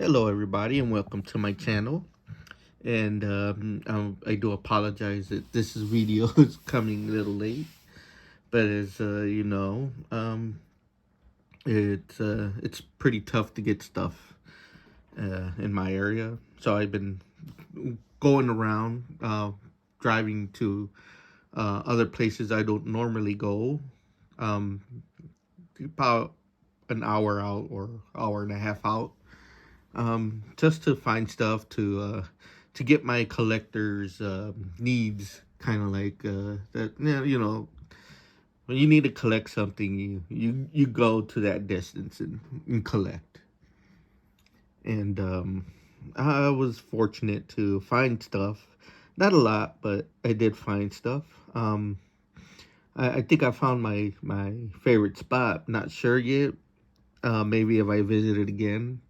Hello, everybody, and welcome to my channel. And I do apologize that this video is coming a little late, but as you know, it's pretty tough to get stuff in my area. So I've been going around, driving to other places I don't normally go, um, about an hour out or hour and a half out, just to find stuff to get my collector's needs kind of like that. When you need to collect something, you go to that distance and collect. And I was fortunate to find stuff, not a lot, but I did find stuff. I think I found my favorite spot. Not sure yet. Maybe if I visit it again,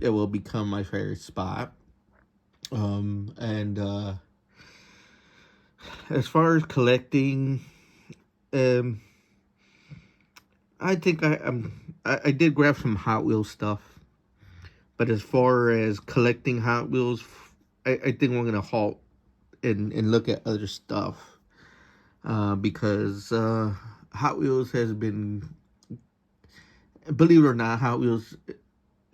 it will become my favorite spot. And As far as collecting, um, I think I did grab some Hot Wheels stuff, but as far as collecting Hot Wheels, I think we're gonna halt and look at other stuff, because Hot Wheels has been, believe it or not, Hot Wheels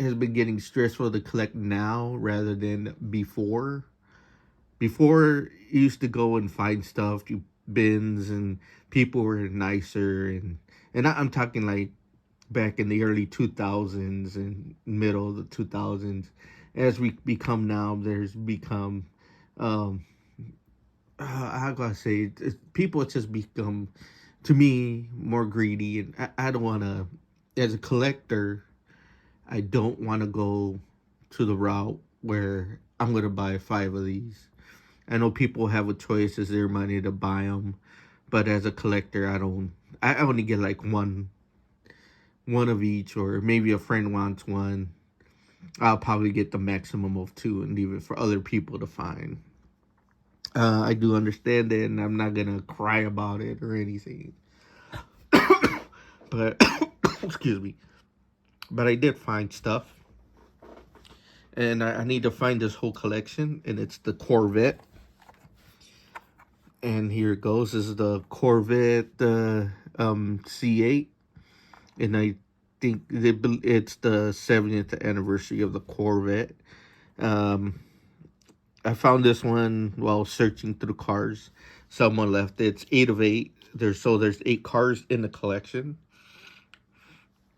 has been getting stressful to collect now rather than before. Before, you used to go and find stuff, you bins, and people were nicer, and I'm talking like back in the early 2000s and middle of the 2000s. As we become now, there's become, um how can I say people just become, to me, more greedy, and I don't want to, as a collector, I don't want to go to the route where I'm going to buy five of these. I know people have a choice as their money to buy them, but as a collector, I don't. I only get like one of each, or maybe a friend wants one. I'll probably get the maximum of two and leave it for other people to find. I do understand it, and I'm not gonna cry about it or anything. But excuse me. But I did find stuff, and I need to find this whole collection, and it's the Corvette. And here it goes. This is the Corvette C8, and I think it's the 70th anniversary of the Corvette. Um, I found this one while searching through cars. Someone left it. It's 8 of 8. There's 8 cars in the collection,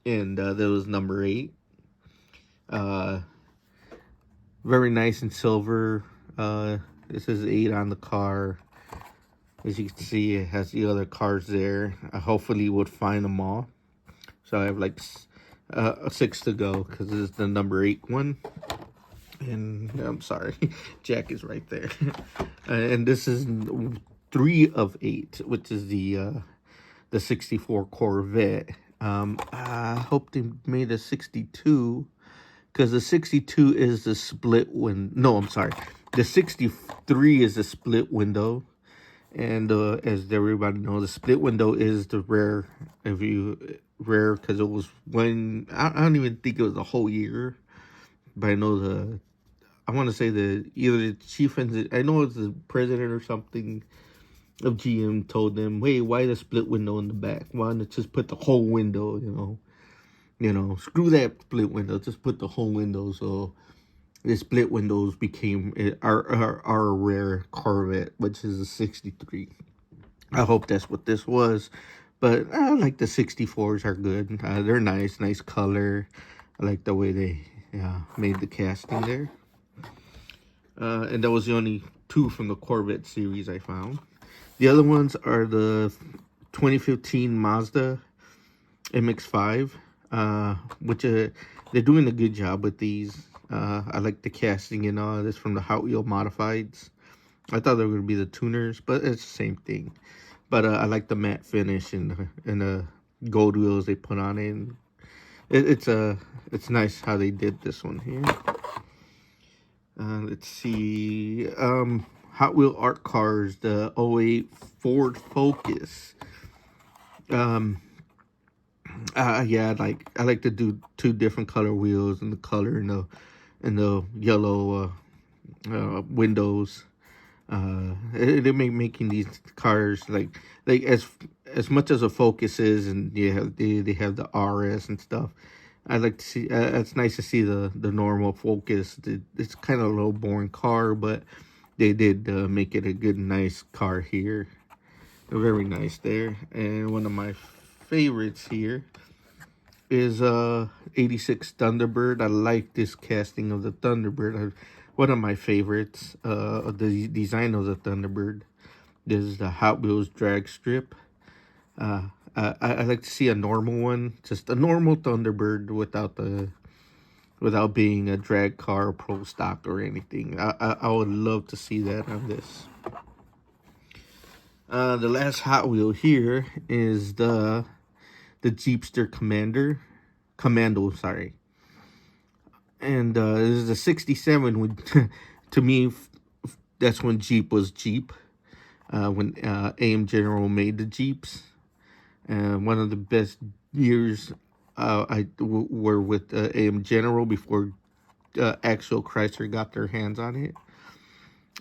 and there was number 8. Uh, Very nice in silver. This says 8 on the car. As you can see, it has the other cars there. I hopefully would find them all. So I have like 6 to go because this is the number 8 one. And I'm sorry, Jack is right there. And this is 3 of 8, which is the 64 Corvette. I hope they made a 62, because the 62 is the split window. No, I'm sorry. The 63 is the split window. And as everybody knows, the split window is the rare. If you rare, because it was when I don't even think it was a whole year, but I know I want to say either the chief and I know it's the president or something of GM told them, "Hey, why the split window in the back? Why not just put the whole window? Screw that split window. Just put the whole window." So the split windows became our rare Corvette, which is a 63. I hope that's what this was. But I like the 64s are good. They're nice color. I like the way they made the casting there. And that was the only 2 from the Corvette series I found. The other ones are the 2015 Mazda MX-5, which they're doing a good job with these. I like the casting and all this from the Hot Wheel Modifieds. I thought they were going to be the tuners, but it's the same thing. But I like the matte finish and the gold wheels they put on it. And it's nice how they did this one here. Let's see. Hot Wheel Art Cars, the '08 Ford Focus. Yeah, I like to do two different color wheels, and the color and the yellow windows. They make making these cars like as much as a Focus is, and they have the RS and stuff. I like to see. It's nice to see the normal Focus. It's kind of a little boring car, but they did make it a good, nice car here. Very nice there. And one of my favorites here is 86 Thunderbird. I like this casting of the Thunderbird. One of my favorites, the design of the Thunderbird. This is the Hot Wheels drag strip. I like to see a normal one, just a normal Thunderbird without being a drag car, pro stock, or anything. I would love to see that on this. The last Hot Wheel here is the Jeepster Commando, sorry. And this is a 67. When, to me, that's when Jeep was Jeep. When AM General made the Jeeps. One of the best years were with AM General before actual Chrysler got their hands on it.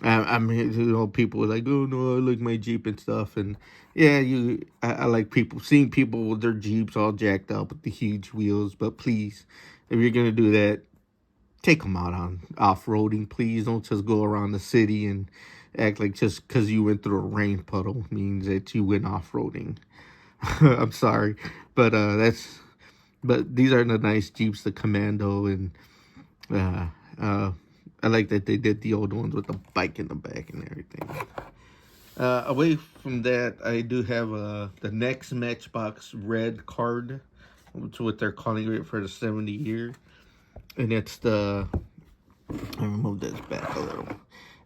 I mean, people were like, "Oh no, I like my Jeep and stuff," and yeah, I like seeing people with their Jeeps all jacked up with the huge wheels. But please, if you're gonna do that, take them out on off-roading. Please don't just go around the city and act like just because you went through a rain puddle means that you went off-roading. I'm sorry, but but these are the nice Jeeps, the Commando, and I like that they did the old ones with the bike in the back and everything. Away from that, I do have the next Matchbox red card, which is what they're calling it for the 70 year. And it's the, I remove this back a little.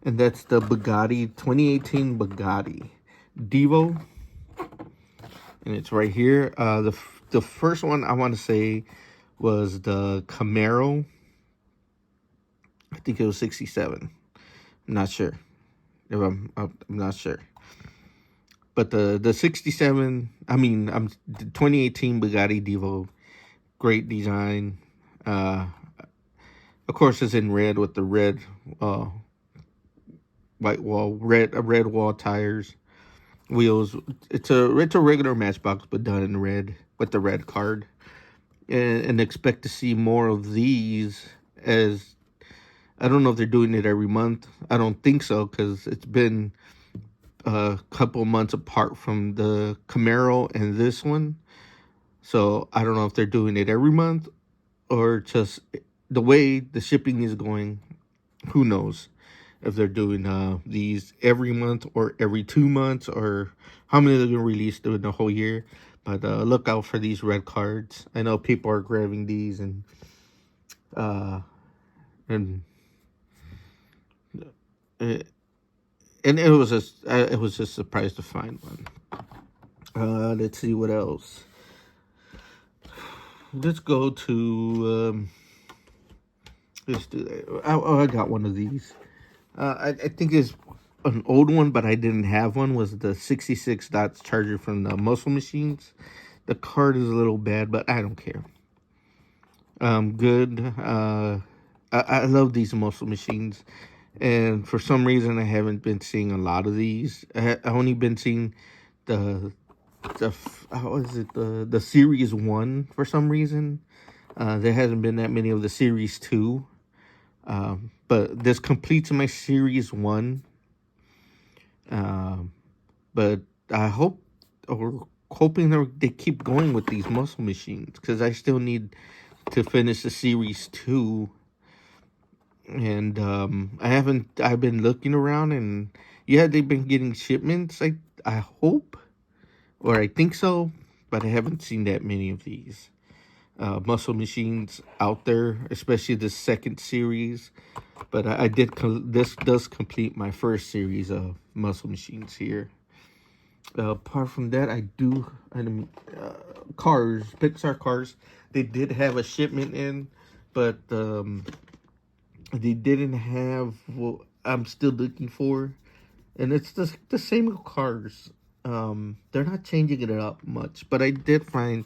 And that's the Bugatti, 2018 Bugatti Divo. And it's right here. The first one I want to say was the Camaro. I think it was 67. I'm not sure. I'm not sure. But the 67, I mean, the 2018 Bugatti Divo, great design. Of course, it's in red with the red white wall, red wall tires, wheels. It's a regular Matchbox, but done in red with the red card. And expect to see more of these, as I don't know if they're doing it every month. I don't think so, because it's been a couple months apart from the Camaro and this one. So I don't know if they're doing it every month or just the way the shipping is going. Who knows if they're doing these every month or every 2 months, or how many they're going to release during the whole year. But look out for these red cards. I know people are grabbing these, and it was just a surprise to find one. Let's see what else. Let's go to let's do that. I got one of these. I think it's an old one, but I didn't have one. Was the 66 Dodge Charger from the Muscle Machines. The card is a little bad, but I don't care. Good. I love these Muscle Machines, and for some reason I haven't been seeing a lot of these. I only been seeing the how is it, the Series 1 for some reason. There hasn't been that many of the Series 2. But this completes my Series 1. But I hope, or hoping they keep going with these Muscle Machines, because I still need to finish the Series 2. And I've been looking around, and yeah, they've been getting shipments. I hope, or I think so, but I haven't seen that many of these Muscle Machines out there, especially the second series. But this does complete my first series of Muscle Machines here. Apart from that, cars, Pixar cars, they did have a shipment in, but they didn't have what I'm still looking for, and it's the same cars. They're not changing it up much, but I did find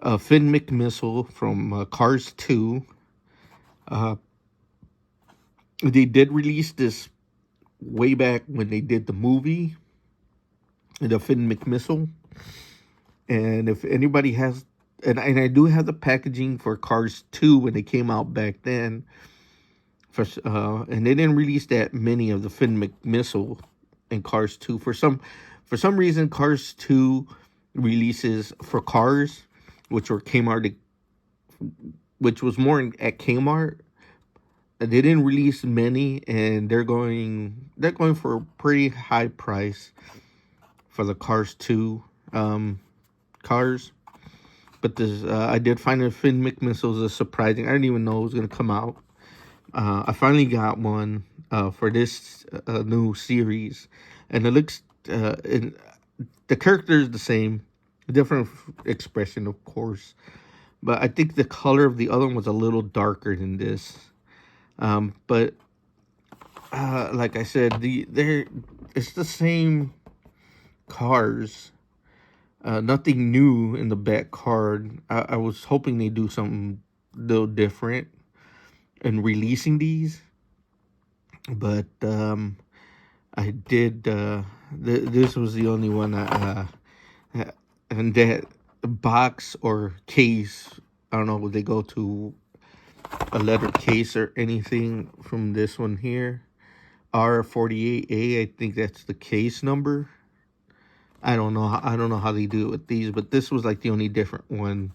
Finn McMissile from Cars 2. Uh, they did release this way back when they did the movie, the Finn McMissile. And if anybody has, and I do have the packaging for Cars 2 when they came out back then. And they didn't release that many of the Finn McMissile in Cars 2. For some reason, Cars 2 releases for Cars, which were Kmart, which was more at Kmart. They didn't release many, and they're going for a pretty high price for the Cars 2 cars. But this, I did find that Finn McMissile is surprising. I didn't even know it was going to come out. I finally got one for this new series, and it looks, and the character is the same, different expression, of course, but I think the color of the other one was a little darker than this. But like I said, it's the same cars. Nothing new in the back card. I was hoping they do something a little different in releasing these, but I did. This was the only one. And that box or case, I don't know, would they go to a letter case or anything from this one here? R48A, I think that's the case number. I don't know how they do it with these, but this was like the only different one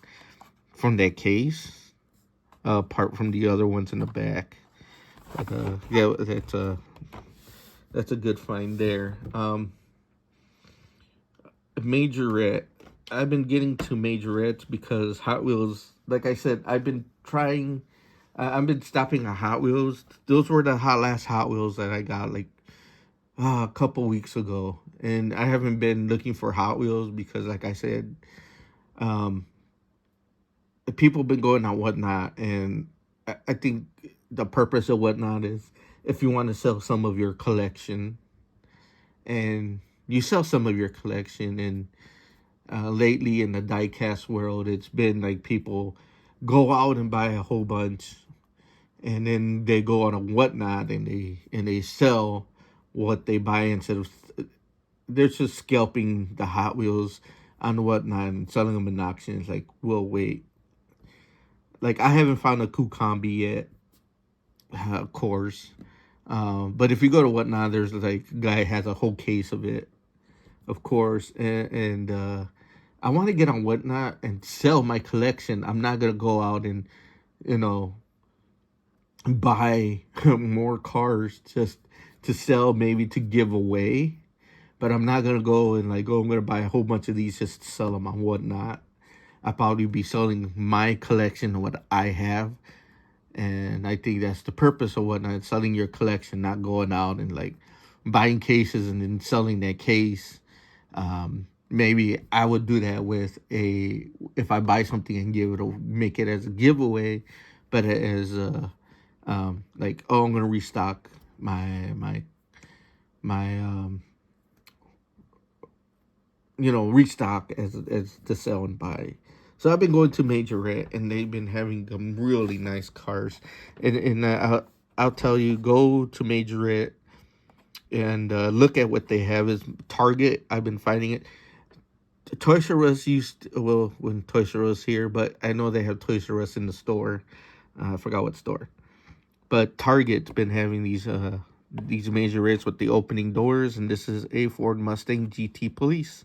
from that case, apart from the other ones in the back. But, yeah, that's a good find there. Majorette. I've been getting to majorettes because Hot Wheels, like I said, I've been stopping at Hot Wheels. Those were the last Hot Wheels that I got like a couple weeks ago. And I haven't been looking for Hot Wheels because, like I said, people have been going on Whatnot. And I think the purpose of Whatnot is if you want to sell some of your collection. And you sell some of your collection, and lately in the diecast world, it's been like people go out and buy a whole bunch, and then they go on a Whatnot and they sell what they buy instead of they're just scalping the Hot Wheels on Whatnot and selling them in auctions. Like, we'll wait. Like, I haven't found a Kukambi yet, of course. But if you go to Whatnot, there's like a guy has a whole case of it, of course. And I want to get on Whatnot and sell my collection. I'm not going to go out and, buy more cars just to sell, maybe to give away. But I'm not going to go and like, I'm going to buy a whole bunch of these just to sell them on Whatnot. I'll probably be selling my collection, what I have. And I think that's the purpose of Whatnot, selling your collection, not going out and like buying cases and then selling that case. Maybe I would do that with if I buy something and make it as a giveaway, but as like, oh, I'm gonna restock my restock as to sell and buy. So I've been going to Majorette, and they've been having some really nice cars. And I'll tell you, go to Majorette and look at what they have. Is Target. I've been finding it. Toys R Us when Toys R Us here, but I know they have Toys R Us in the store. I forgot what store. But Target's been having these Majorettes with the opening doors, and this is a Ford Mustang GT Police.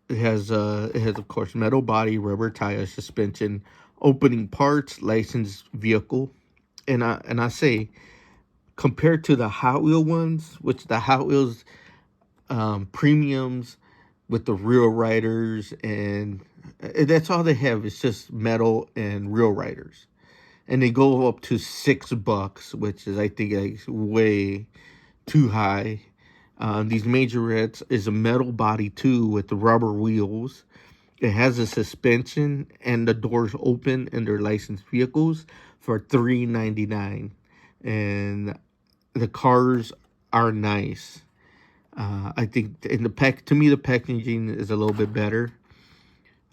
It has of course metal body, rubber tire, suspension, opening parts, licensed vehicle, and I say, compared to the Hot Wheel ones, which the Hot Wheels premiums with the real riders, and that's all they have. It's just metal and real riders, and they go up to $6, which is, I think, like, way too high. These Majorettes is a metal body too with the rubber wheels. It has a suspension and the doors open, and they're licensed vehicles for $399. And the cars are nice. I think in the pack, to me, the packaging is a little bit better.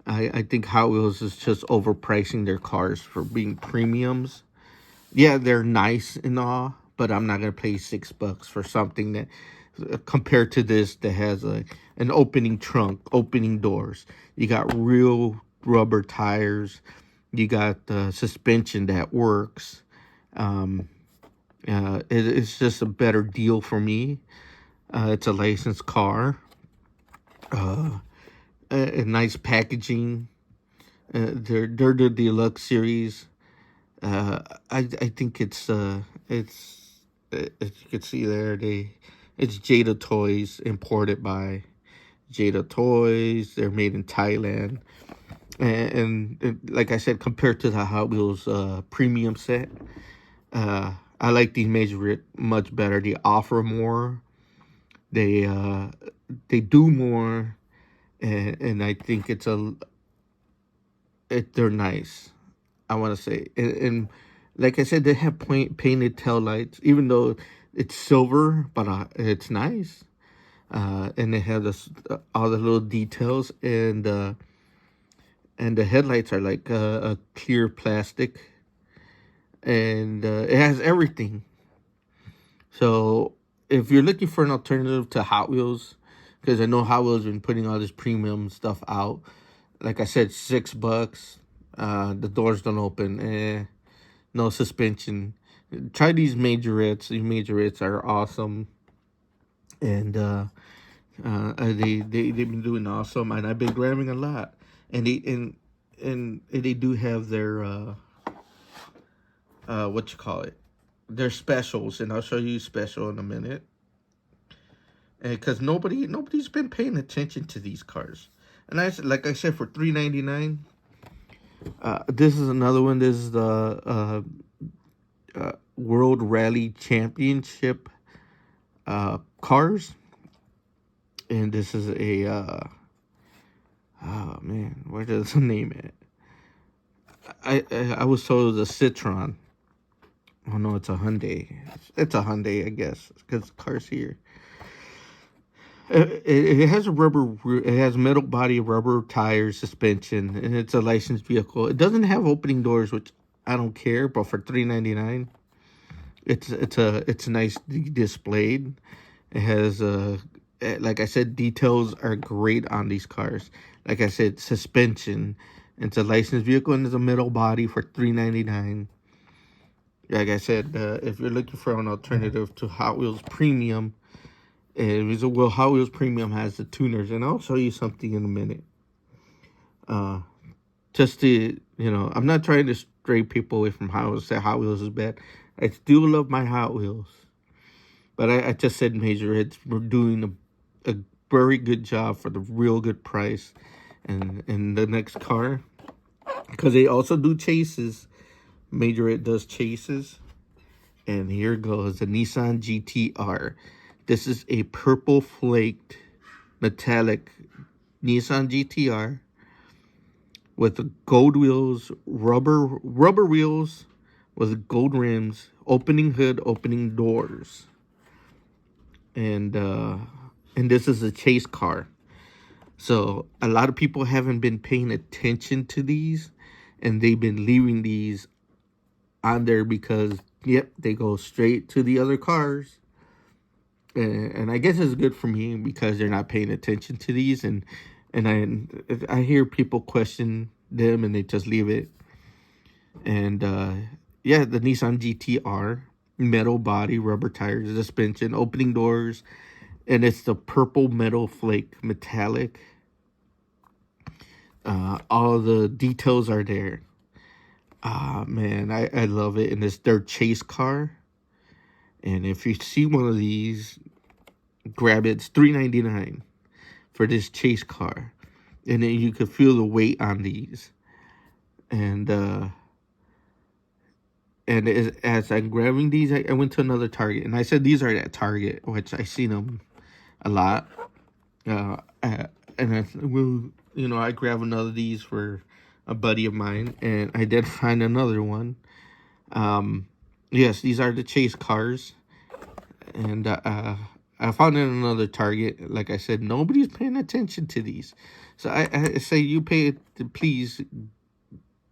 I think Hot Wheels is just overpricing their cars for being premiums. Yeah, they're nice and all, but I'm not gonna pay $6 for something that, compared to this, that has an opening trunk, opening doors. You got real rubber tires. You got the suspension that works. Um, it's just a better deal for me. It's a licensed car. Uh, a nice packaging. They're the deluxe series. I think it's as you can see there, it's Jada Toys, imported by Jada Toys. They're made in Thailand, and like I said, compared to the Hot Wheels premium set, I like these Major much better. They offer more. They uh, they do more, and I think they're nice. I want to say, and like I said, they have painted tail lights, even though it's silver, but it's nice. And they have all the little details, and the headlights are like a clear plastic, and it has everything. So if you're looking for an alternative to Hot Wheels, because I know Hot Wheels has been putting all this premium stuff out, like I said, $6. The doors don't open. No suspension. Try these majorettes. These majorettes are awesome, and they've been doing awesome, and I've been grabbing a lot. And they do have their what you call it, their specials, and I'll show you special in a minute. And because nobody's been paying attention to these cars, and like I said, for $3.99. This is another one. This is the World Rally Championship cars, and this is a oh man, where does the name at? I was told it was a Citroen. Oh no, it's a Hyundai. It's a Hyundai, I guess, because the car's here. It has a rubber. It has metal body, rubber tires, suspension, and it's a licensed vehicle. It doesn't have opening doors, which I don't care. But for $3.99, it's nice displayed. It has like I said, details are great on these cars. Like I said, suspension. It's a licensed vehicle, and it's a metal body for $3.99. Like I said, if you're looking for an alternative to Hot Wheels Premium, Hot Wheels Premium has the tuners, and I'll show you something in a minute. Just to, I'm not trying to stray people away from Hot Wheels, say Hot Wheels is bad. I still love my Hot Wheels. But I just said Majorheads were doing a very good job for the real good price. And the next car, because they also do chases. Majorhead does chases. And here goes the Nissan GT-R. This is a purple flaked metallic Nissan GT-R with the gold wheels, rubber wheels with gold rims, opening hood, opening doors. And this is a chase car. So a lot of people haven't been paying attention to these, and they've been leaving these on there because, yep, they go straight to the other cars. And I guess it's good for me because they're not paying attention to these, and I hear people question them and they just leave it. And yeah, the Nissan GT-R, metal body, rubber tires, suspension, opening doors, and it's the purple metal flake metallic. All the details are there. Man, I love it. And it's their chase car. And if you see one of these, grab it. It's $3.99 for this chase car. And then you can feel the weight on these. And as I'm grabbing these, I went to another Target. And I said these are at Target, which I seen them a lot. And I grab another of these for a buddy of mine. And I did find another one. Yes, these are the chase cars. And I found it in another Target. Like I said, nobody's paying attention to these. So I say you pay, please,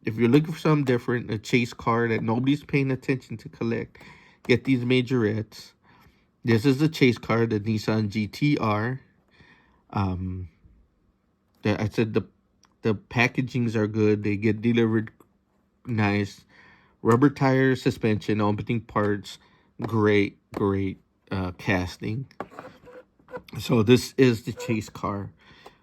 if you're looking for something different, a chase car that nobody's paying attention to collect, get these majorettes. This is the chase car, the Nissan GTR. I said the packagings are good. They get delivered nice. Rubber tire, suspension, opening parts, great casting. So this is the chase car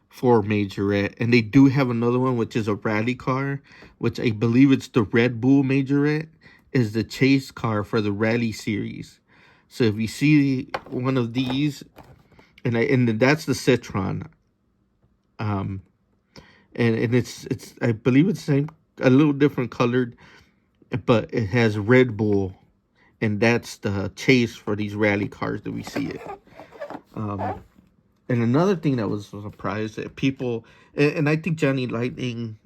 for Majorette, and they do have another one which is a rally car, which I believe it's the Red Bull Majorette, is the chase car for the rally series. So if you see one of these, and that's the Citroen, and it's I believe it's same, a little different colored, but it has Red Bull, and that's the chase for these rally cars that we see it. And another thing that was a surprise that people, and I think Johnny Lightning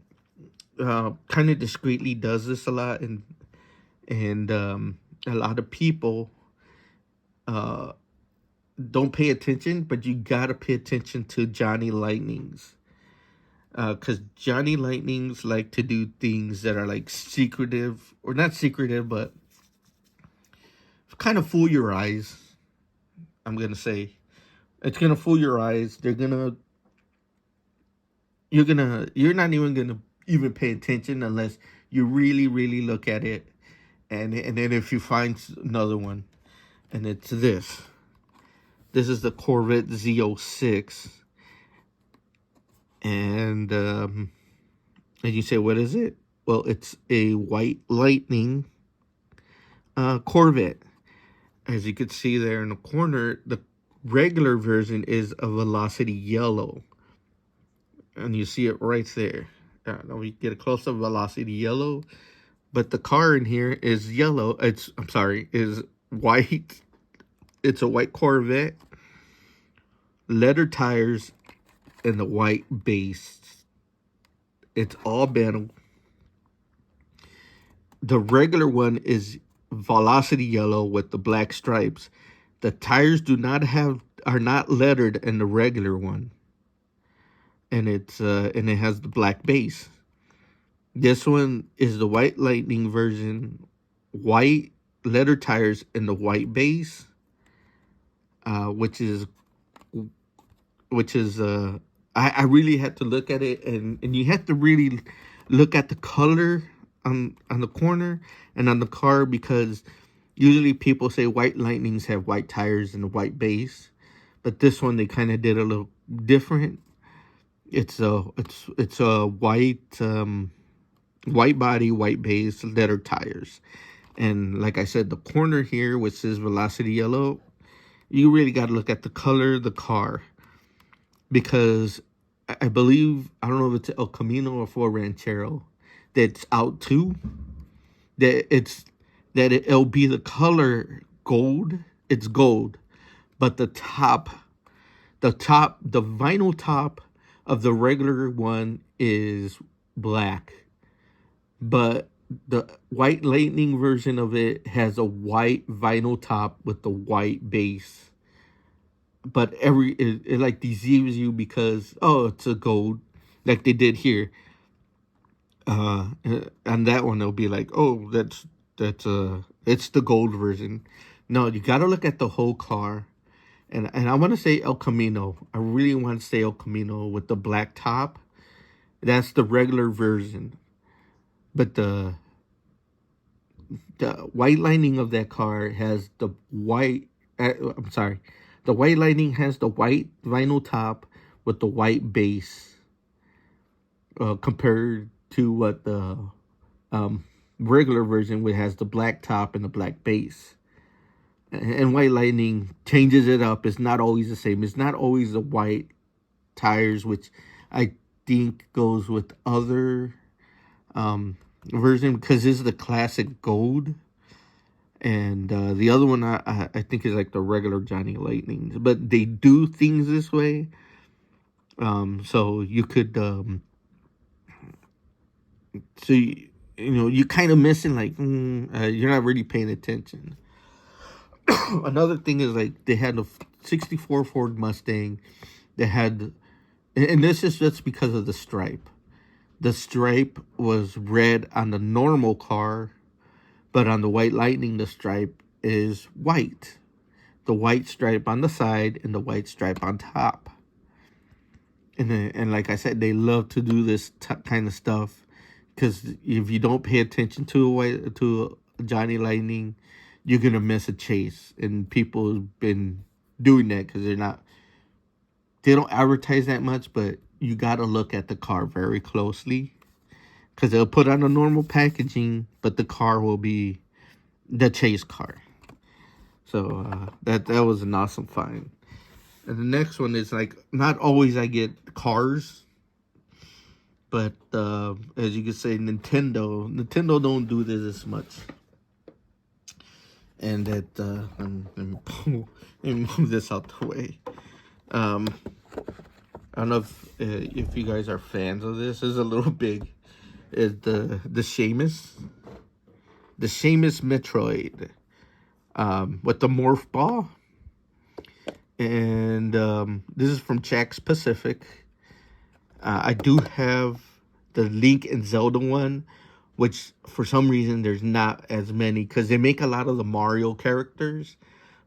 kind of discreetly does this a lot, and a lot of people don't pay attention, but you gotta pay attention to Johnny Lightnings. Because Johnny Lightnings like to do things that are like secretive, or not secretive, but kind of fool your eyes. I'm gonna say it's gonna fool your eyes. You're not even gonna even pay attention unless you really look at it, and then if you find another one, and it's this. This is the Corvette Z06, and you say, what is it? Well, it's a white Lightning Corvette. As you can see there in the corner, the regular version is a Velocity Yellow. And you see it right there. Now we get a close-up Velocity Yellow. But the car in here is yellow. Is white. It's a white Corvette. Leather tires and the white base. It's all metal. The regular one is Velocity Yellow with the black stripes. The tires are not lettered in the regular one, and it has the black base. This one is the White Lightning version, white leather tires and the white base, which is I really had to look at it, and you have to really look at the color on the corner and on the car, because usually people say White Lightnings have white tires and a white base, but this one they kind of did a little different. It's a white white body, white base, leather tires, and like I said, the corner here which says Velocity Yellow, you really got to look at the color of the car, because I believe, I don't know if it's El Camino or Ford Ranchero that's out too, it'll be the color gold. It's gold, but the vinyl top of the regular one is black, but the White Lightning version of it has a white vinyl top with the white base. But it like deceives you, because it's a gold, like they did here. And that one they'll be like, that's it's the gold version. No, you got to look at the whole car, and I want to say El Camino. I really want to say El Camino with the black top. That's the regular version, but the White Lightning of that car has the white. I'm sorry, the White Lightning has the white vinyl top with the white base, compared to what the regular version, which has the black top and the black base. And White Lightning changes it up. It's not always the same. It's not always the white tires, which I think goes with other version, because this is the classic gold. And the other one I think is like the regular Johnny Lightning. But they do things this way. So you could you're kind of missing, like, you're not really paying attention. Another thing is, like, they had '64 Ford Mustang that had, and this is just because of the stripe. The stripe was red on the normal car, but on the White Lightning, the stripe is white. The white stripe on the side and the white stripe on top. And like I said, they love to do this kind of stuff because if you don't pay attention to a Johnny Lightning, you're gonna miss a chase. And people have been doing that because they don't advertise that much, but you gotta look at the car very closely because they'll put on a normal packaging, but the car will be the chase car. So that was an awesome find. And the next one is like, not always I get cars, but as you can say, Nintendo don't do this as much. And that let me move this out the way. I don't know if you guys are fans of this. It's a little big. Is the Sheamus Metroid with the morph ball. And this is from Jakks Pacific. I do have the Link and Zelda one, which for some reason there's not as many because they make a lot of the Mario characters.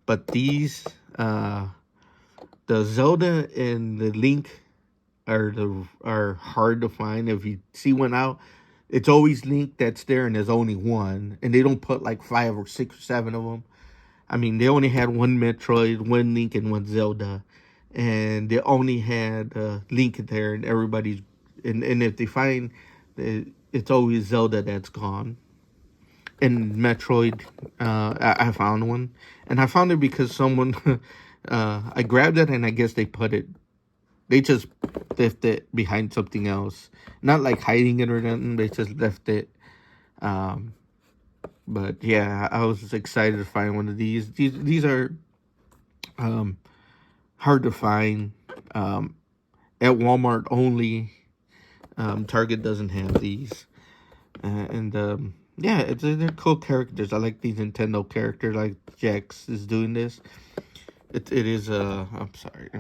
But these, the Zelda and the Link are hard to find. If you see one out, it's always Link that's there and there's only one. And they don't put like 5 or 6 or 7 of them. I mean, they only had one Metroid, one Link, and one Zelda. And they only had Link there, and everybody's... And if they find... It's always Zelda that's gone. And Metroid, I found one. And I found it because someone... I grabbed it, and I guess they put it... They just left it behind something else. Not like hiding it or nothing. They just left it... But yeah, I was excited to find one of these. These are hard to find at Walmart only. Target doesn't have these, yeah, they're cool characters. I like these Nintendo characters. Like Jakks is doing this. It is a I'm sorry,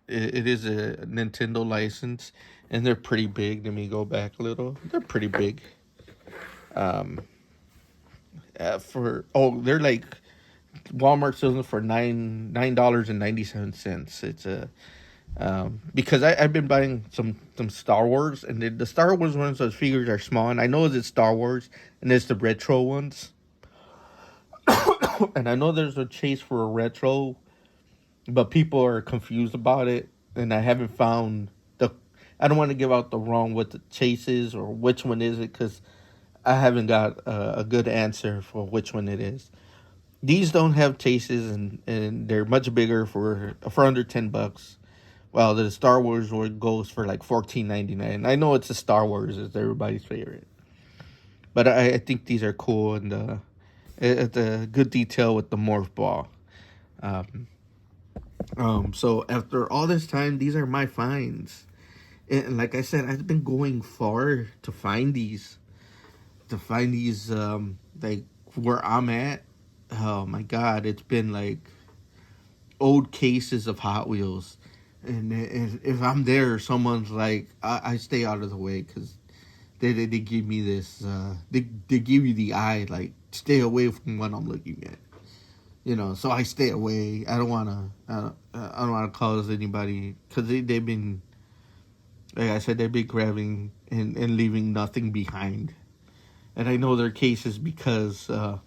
it is a Nintendo license, and they're pretty big. Let me go back a little. They're pretty big. They're like Walmart sells them for $9.97. It's a because I've been buying some Star Wars, and the Star Wars ones, those figures are small, and I know it's Star Wars and it's the retro ones. And I know there's a chase for a retro, but people are confused about it, and I haven't found I don't want to give out the wrong what the chase is or which one is it, because I haven't got a good answer for which one it is. These don't have chases, and they're much bigger for under $10. Well, the Star Wars one goes for like $14.99. I know it's a Star Wars, it's everybody's favorite, but I think these are cool, and it's a good detail with the morph ball. So after all this time, these are my finds, and like I said, I've been going far to find these. Like where I'm at. Oh my God, it's been like old cases of Hot Wheels, and if I'm there, someone's like, I stay out of the way because they give me this. They give you the eye, like stay away from what I'm looking at. So I stay away. I don't wanna cause anybody, because they've been, like I said, they've been grabbing and leaving nothing behind. And I know their cases because, and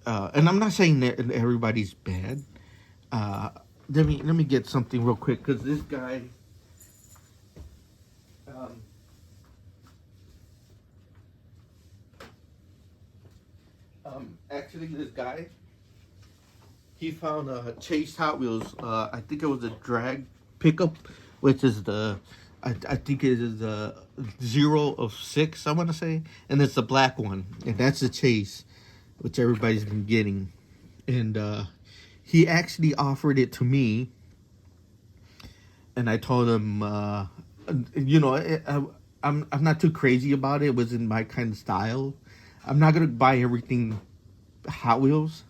I'm not saying that everybody's bad. Let me get something real quick, because this guy, actually this guy, he found a Chase Hot Wheels. I think it was a drag pickup, which is I think it is the 0 of 6, I want to say, and it's the black one, and that's the Chase, which everybody's been getting. And he actually offered it to me, and I told him, I'm not too crazy about it. It was in my kind of style. I'm not gonna buy everything Hot Wheels,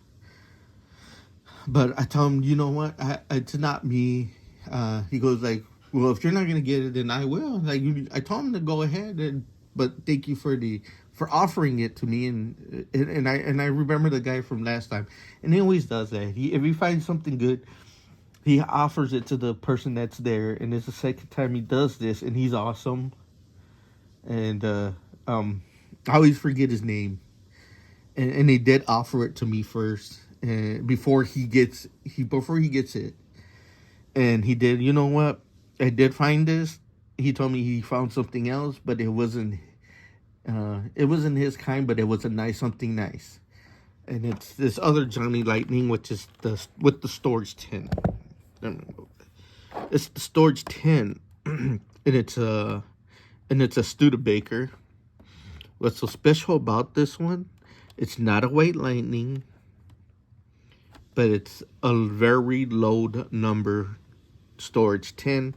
But I tell him, you know what? It's not me. He goes like, well, if you're not gonna get it, then I will. Like I told him to go ahead, but thank you for offering it to me. And I remember the guy from last time, and he always does that. If he finds something good, he offers it to the person that's there. And it's the second time he does this, and he's awesome. And I always forget his name, and they did offer it to me first, and before he gets it, and he did. You know what? I did find this. He told me he found something else, but it wasn't his kind, but it was a nice something nice. And it's this other Johnny Lightning, which is with the storage tin. It's the storage tin, and it's a Studebaker. What's so special about this one? It's not a white lightning, but it's a very low number storage tin,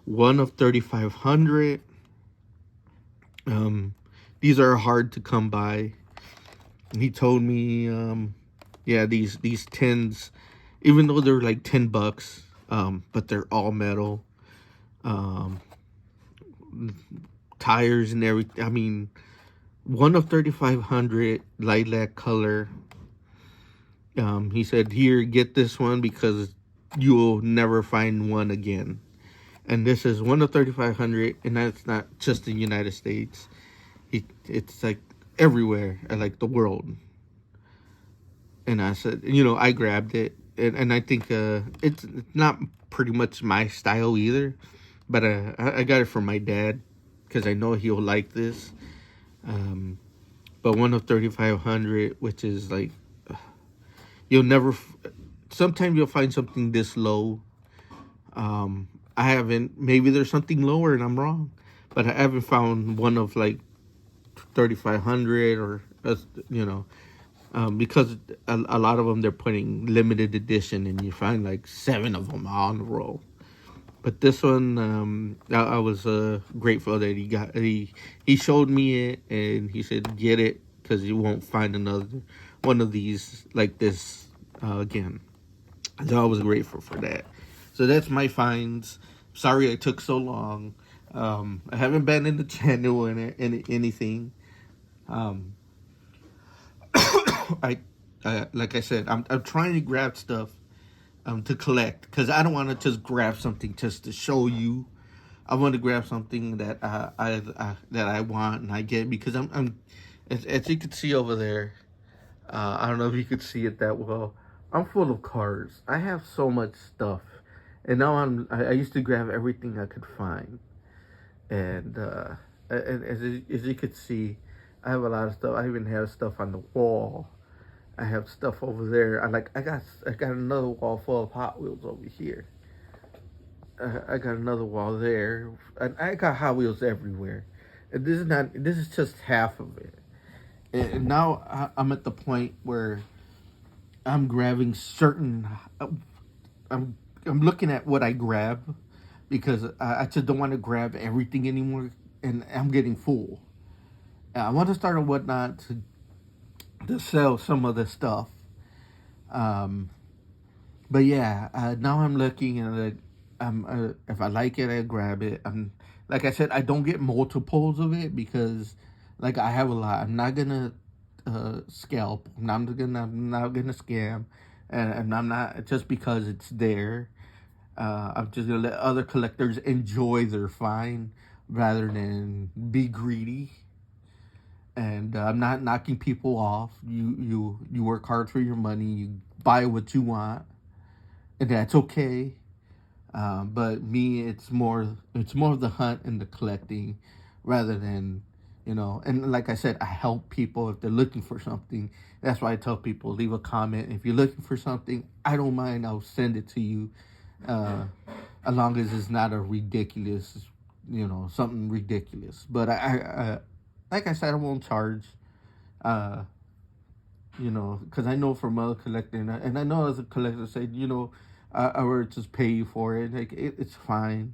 one of 3,500. These are hard to come by. He told me, yeah, these tins, even though they're like $10, but they're all metal, tires and everything. I mean, one of 3,500, lilac color. He said, here, get this one because you'll never find one again. And this is one of 3,500, and that's not just in the United States. It's like everywhere, like the world. And I said, I grabbed it, and I think it's not pretty much my style either, but I got it from my dad because I know he'll like this. But one of 3,500, which is like, you'll never. Sometimes you'll find something this low. I haven't. Maybe there's something lower and I'm wrong, but I haven't found one of like 3,500 or because a lot of them they're putting limited edition, and you find like 7 of them on the roll. But this one, I was grateful that he showed me it, and he said get it because you won't find another one of these like this again. So I was grateful for that. So that's my finds. Sorry I took so long. I haven't been in the channel and anything. I like I said, I'm trying to grab stuff to collect because I don't want to just grab something just to show you. I want to grab something that that I want and I get because I'm as you can see over there. I don't know if you could see it that well. I'm full of cars. I have so much stuff, and now I used to grab everything I could find, and as you could see, I have a lot of stuff. I even have stuff on the wall. I have stuff over there. I got another wall full of Hot Wheels over here. I got another wall there. I got Hot Wheels everywhere. And this is just half of it. And now I'm at the point where I'm grabbing certain. I'm looking at what I grab because I just don't want to grab everything anymore, and I'm getting full. I want to start a whatnot to sell some of the stuff. Um, but yeah, now I'm looking and if I like it, I grab it. Like I said, I don't get multiples of it because like I have a lot. I'm not gonna scalp. I'm not gonna scam, and I'm not just because it's there. I'm just gonna let other collectors enjoy their find rather than be greedy. And I'm not knocking people off. You work hard for your money. You buy what you want, and that's okay. But me, it's more of the hunt and the collecting, rather than And like I said, I help people if they're looking for something. That's why I tell people leave a comment if you're looking for something. I don't mind. I'll send it to you, as long as it's not a ridiculous, something ridiculous. But I like I said, I won't charge. Uh, because I know from other collectors, and I know as a collector say, I would just pay you for it. Like it's fine.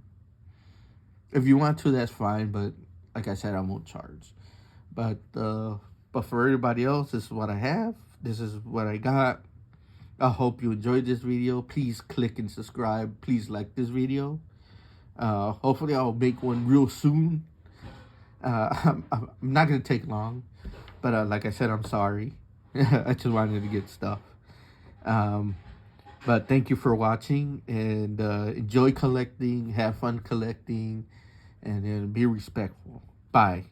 If you want to, that's fine. But like I said, I won't charge. But for everybody else, this is what I have. This is what I got. I hope you enjoyed this video. Please click and subscribe. Please like this video. Hopefully I'll make one real soon. I'm not going to take long. But like I said, I'm sorry. I just wanted to get stuff. But thank you for watching. And enjoy collecting. Have fun collecting. And be respectful. Bye.